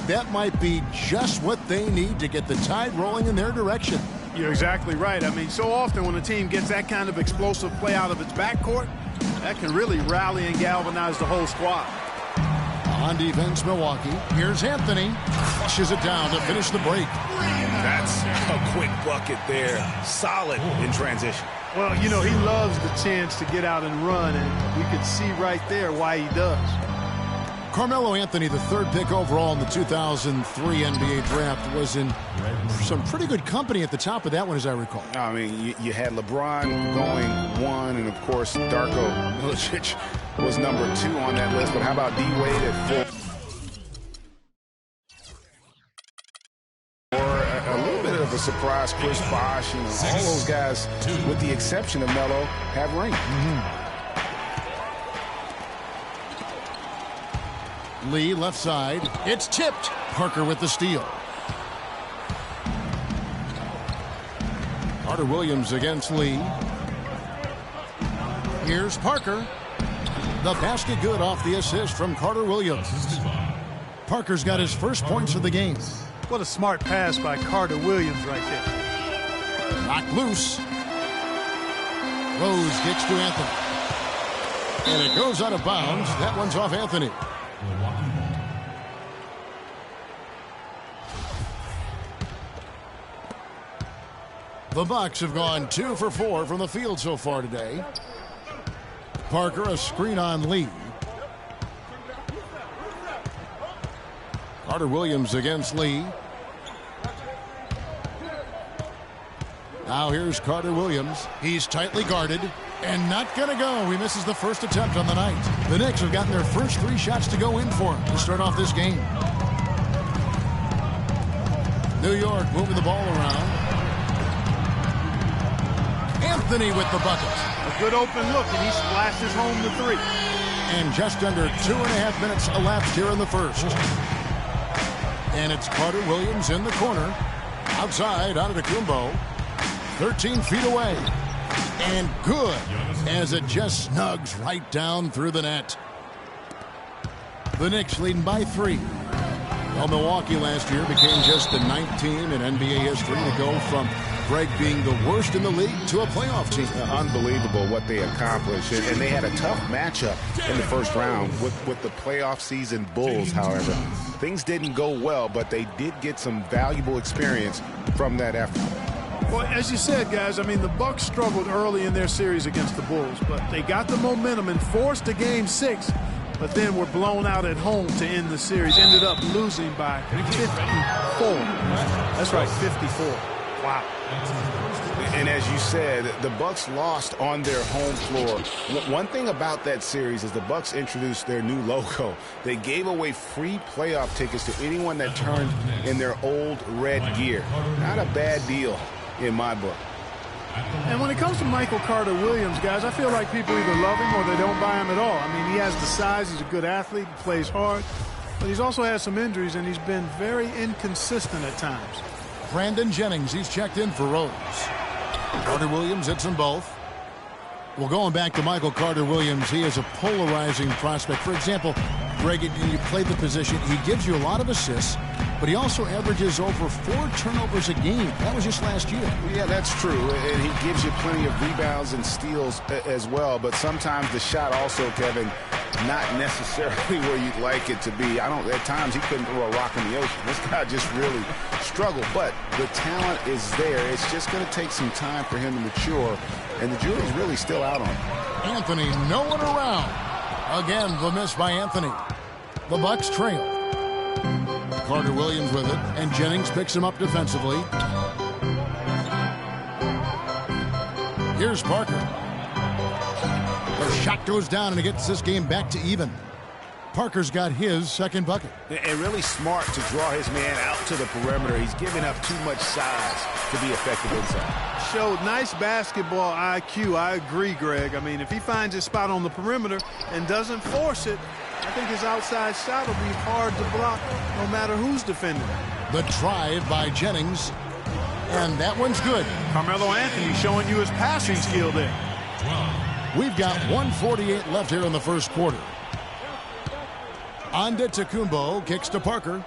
that might be just what they need to get the tide rolling in their direction. You're exactly right. I mean, so often when a team gets that kind of explosive play out of its backcourt, that can really rally and galvanize the whole squad. On defense, Milwaukee. Here's Anthony. Flushes it down to finish the break. That's a quick bucket there. Solid in transition. Well, you know, he loves the chance to get out and run, and we can see right there why he does. Carmelo Anthony, the third pick overall in the 2003 NBA draft, was in some pretty good company at the top of that one, as I recall. I mean, you had LeBron going 1, and, of course, Darko Milicic was number 2 on that list. But how about D-Wade at 4? Or a little bit of a surprise, Chris Bosh. You know, all those guys, with the exception of Melo, have rings. Lee, left side. It's tipped. Parker with the steal. Carter Williams against Lee. Here's Parker. The basket good off the assist from Carter Williams. Parker's got his first points of the game. What a smart pass by Carter Williams right there. Knocked loose. Rose gets to Anthony. And it goes out of bounds. That one's off Anthony. The Bucks have gone 2 for 4 from the field so far today. Parker, a screen on Lee. Carter Williams against Lee. Now here's Carter Williams. He's tightly guarded and not going to go. He misses the first attempt on the night. The Knicks have gotten their first 3 shots to go in for him to start off this game. New York moving the ball around. Anthony with the bucket. A good open look, and he splashes home the 3. And just under 2.5 minutes elapsed here in the first. And it's Carter Williams in the corner. Outside, Antetokounmpo. 13 feet away. And good, as it just snugs right down through the net. The Knicks leading by 3. Well, Milwaukee last year became just the 9th team in NBA history to go from Greg being the worst in the league to a playoff team. Unbelievable what they accomplished. And they had a tough matchup in the first round with the playoff season Bulls, however. Things didn't go well, but they did get some valuable experience from that effort. Well, as you said, guys, I mean, the Bucks struggled early in their series against the Bulls, but they got the momentum and forced a Game 6, but then were blown out at home to end the series. Ended up losing by 54. That's right, 54. Wow. And as you said, the Bucks lost on their home floor. One thing about that series is the Bucks introduced their new logo. They gave away free playoff tickets to anyone that turned in their old red gear. Not a bad deal in my book. And when it comes to Michael Carter Williams, guys, I feel like people either love him or they don't buy him at all. I mean, he has the size, he's a good athlete, he plays hard, but he's also had some injuries, and he's been very inconsistent at times. Brandon Jennings, he's checked in for Rose. Carter Williams hits them both. Well, going back to Michael Carter Williams, he is a polarizing prospect. For example, Greg, you played the position, he gives you a lot of assists, but he also averages over 4 turnovers a game. That was just last year. Yeah, that's true. And he gives you plenty of rebounds and steals as well. But sometimes the shot also, Kevin, not necessarily where you'd like it to be. At times he couldn't throw a rock in the ocean. This guy just really struggled. But the talent is there. It's just going to take some time for him to mature. And the jury's really still out on him. Anthony, no one around. Again, the miss by Anthony. The Bucks trail. Carter Williams with it, and Jennings picks him up defensively. Here's Parker. The shot goes down, and it gets this game back to even. Parker's got his second bucket. And really smart to draw his man out to the perimeter. He's giving up too much size to be effective inside. Showed nice basketball IQ. I agree, Greg. I mean, if he finds his spot on the perimeter and doesn't force it, I think his outside shot will be hard to block no matter who's defending. The drive by Jennings, and that one's good. Carmelo Anthony showing you his passing skill there. We've got 1:48 left here in the first quarter. Antetokounmpo kicks to Parker.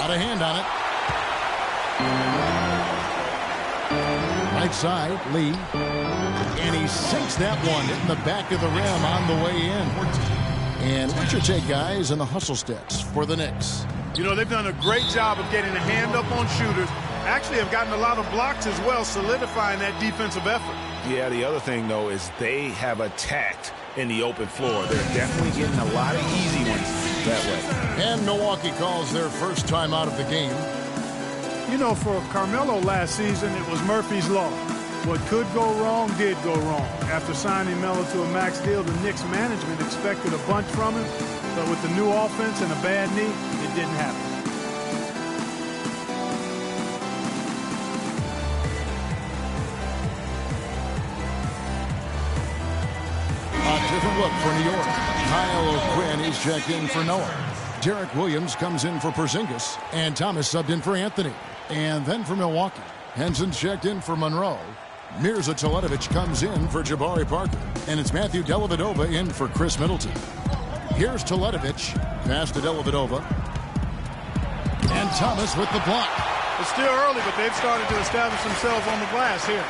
Got a hand on it. Right side, Lee. And he sinks that one in the back of the rim on the way in. And what's your take, guys, on the hustle stats for the Knicks? You know, they've done a great job of getting a hand up on shooters. Actually have gotten a lot of blocks as well, solidifying that defensive effort. Yeah, the other thing, though, is they have attacked in the open floor. They're definitely getting a lot of easy ones that way. And Milwaukee calls their first time out of the game. You know, for Carmelo last season, it was Murphy's Law. What could go wrong did go wrong. After signing Melo to a max deal, the Knicks management expected a bunch from him, but with the new offense and a bad knee, it didn't happen. A different look for New York. Kyle O'Quinn is checked in for Noah. Derek Williams comes in for Porzingis, and Thomas subbed in for Anthony. And then for Milwaukee, Henson's checked in for Monroe. Mirza Teletovic comes in for Jabari Parker. And it's Matthew Dellavedova in for Chris Middleton. Here's Teletovic. Pass to Dellavedova. And Thomas with the block. It's still early, but they've started to establish themselves on the glass here.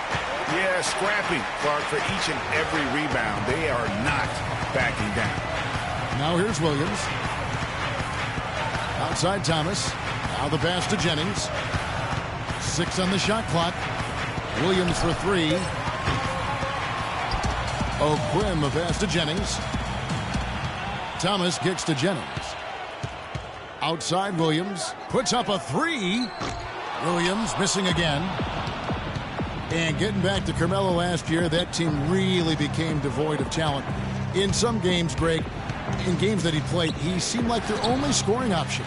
Yeah, scrappy, Clark, for each and every rebound. They are not backing down. Now here's Williams. Outside Thomas. Now the pass to Jennings. 6 on the shot clock. Williams for 3. O'Quinn, the pass to Jennings. Thomas kicks to Jennings. Outside Williams. Puts up a 3. Williams missing again. And getting back to Carmelo last year, that team really became devoid of talent. In some games, Greg, in games that he played, he seemed like their only scoring option.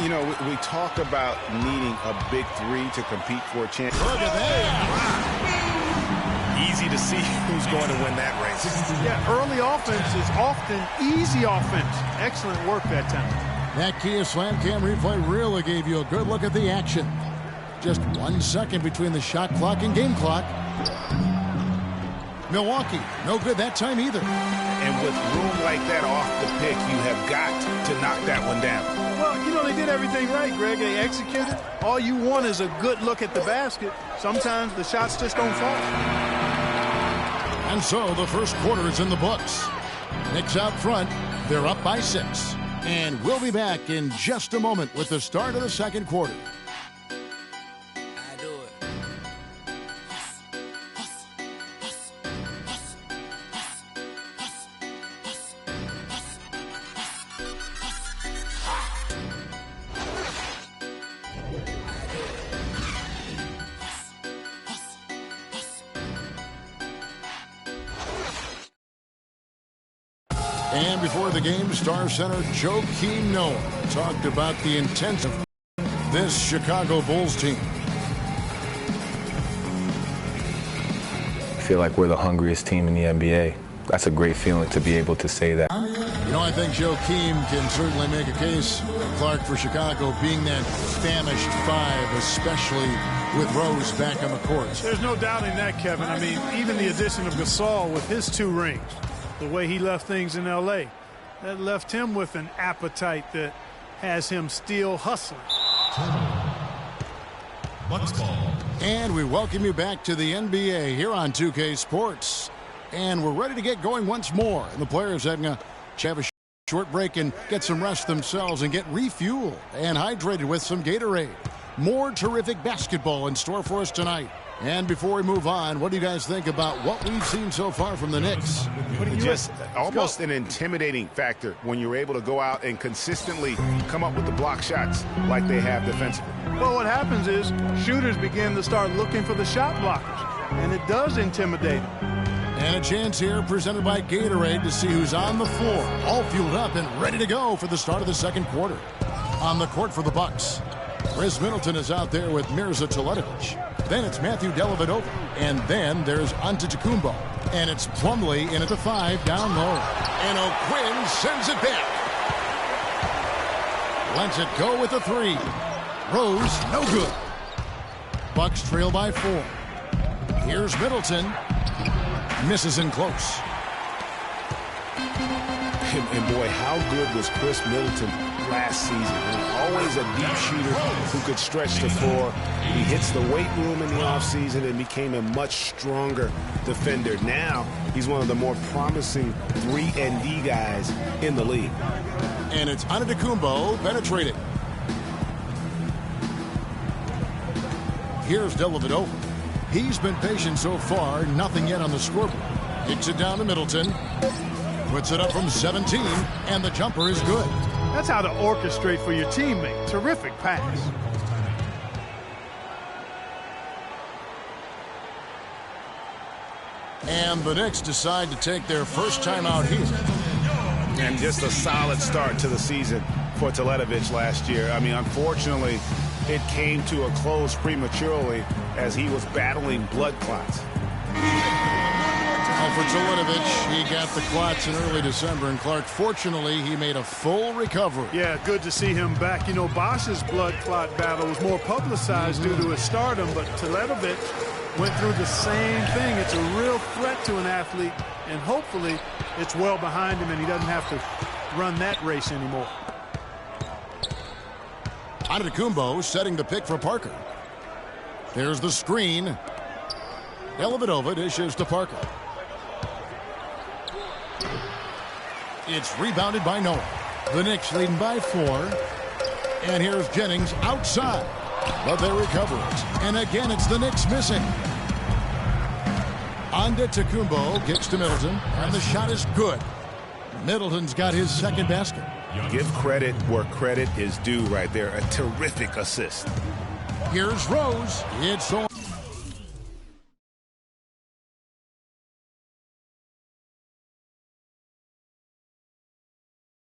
You know, we talk about needing a big 3 to compete for a chance. Look at that. Easy to see who's going to win that race. Yeah, early offense is often easy offense. Excellent work that time. That Kia Slam Cam replay really gave you a good look at the action. Just 1 second between the shot clock and game clock. Milwaukee, no good that time either. And with room like that off the pick, you have got to knock that one down. Well, you know, they did everything right, Greg. They executed. All you want is a good look at the basket. Sometimes the shots just don't fall. And so the first quarter is in the books. Knicks out front. They're up by 6. And we'll be back in just a moment with the start of the second quarter. And before the game, Star Center Joakim Noah talked about the intent of this Chicago Bulls team. I feel like we're the hungriest team in the NBA. That's a great feeling to be able to say that. You know, I think Joakim can certainly make a case, Clark, for Chicago being that famished 5, especially with Rose back on the court. There's no doubting that, Kevin. I mean, even the addition of Gasol with his 2 rings, the way he left things in L.A., that left him with an appetite that has him still hustling. Bucks ball. And we welcome you back to the NBA here on 2K Sports. And we're ready to get going once more. And the players having a short break and get some rest themselves and get refueled and hydrated with some Gatorade. More terrific basketball in store for us tonight. And before we move on, what do you guys think about what we've seen so far from the Knicks? Just almost an intimidating factor when you're able to go out and consistently come up with the block shots like they have defensively. Well, what happens is shooters begin to start looking for the shot blockers, and it does intimidate them. And a chance here presented by Gatorade to see who's on the floor, all fueled up and ready to go for the start of the second quarter. On the court for the Bucks, Chris Middleton is out there with Mirza Teletovic. Then it's Matthew Dellavedova. And then there's Antetokounmpo. And it's Plumlee in at the 5 down low. And O'Quinn sends it back. Lets it go with the 3. Rose, no good. Bucks trail by 4. Here's Middleton. Misses in close. And boy, how good was Chris Middleton last season? Always a deep shooter who could stretch the floor. He hits the weight room in the offseason and became a much stronger defender. Now he's one of the more promising 3-and-D guys in the league. And it's Antetokounmpo penetrating. Here's Dellavedova. He's been patient so far, nothing yet on the scoreboard. Kicks it down to Middleton. Puts it up from 17, and the jumper is good. That's how to orchestrate for your teammate. Terrific pass. And the Knicks decide to take their first time out here. And just a solid start to the season for Teletovic last year. I mean, unfortunately, it came to a close prematurely as he was battling blood clots. For Teletovic, he got the clots in early December, and Clark, fortunately, he made a full recovery. Yeah, good to see him back. You know, Bosch's blood clot battle was more publicized due to his stardom, but Teletovic went through the same thing. It's a real threat to an athlete, and hopefully it's well behind him and he doesn't have to run that race anymore. Antetokounmpo setting the pick for Parker. There's the screen. Dellavedova dishes to Parker. It's rebounded by Noah. The Knicks leading by 4. And here's Jennings outside. But they recover it. And again, it's the Knicks missing. Antetokounmpo kicks to Middleton. And the shot is good. Middleton's got his second basket. Give credit where credit is due right there. A terrific assist. Here's Rose. It's on.